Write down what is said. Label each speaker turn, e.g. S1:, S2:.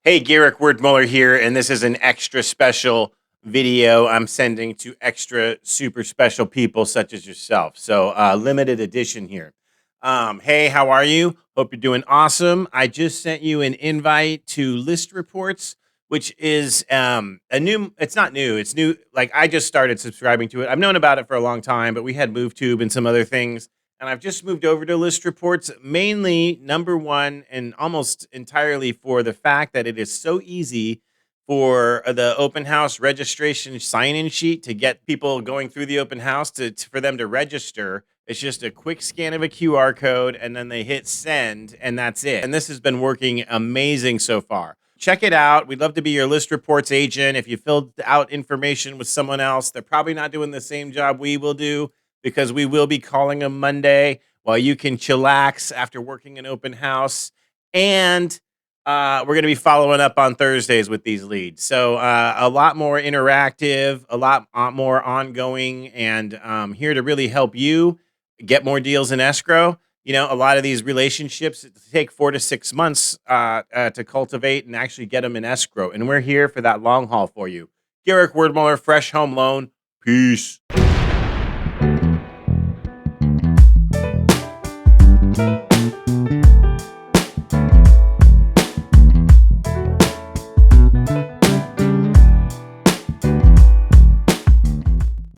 S1: Hey, Garrick Wordmuller here, and this is an extra special video I'm sending to extra super special people such as yourself. So, limited edition here. Hey, how are you? Hope you're doing awesome. I just sent you an invite to List Reports, which is it's not new, it's new. Like, I just started subscribing to it. I've known about it for a long time, but we had MoveTube and some other things, and I've just moved over to List Reports, mainly number one and almost entirely for the fact that it is so easy for the open house registration sign-in sheet to get people going through the open house for them to register. It's just a quick scan of a QR code and then they hit send and that's it. And this has been working amazing so far. Check it out. We'd love to be your List Reports agent. If you filled out information with someone else, they're probably not doing the same job we will do, because we will be calling them Monday while you can chillax after working an open house. And we're going to be following up on Thursdays with these leads. So a lot more interactive, a lot more ongoing, and here to really help you get more deals in escrow. You know, a lot of these relationships take 4 to 6 months to cultivate and actually get them in escrow. And we're here for that long haul for you. Garrick Wordmuller, Fresh Home Loan. Peace.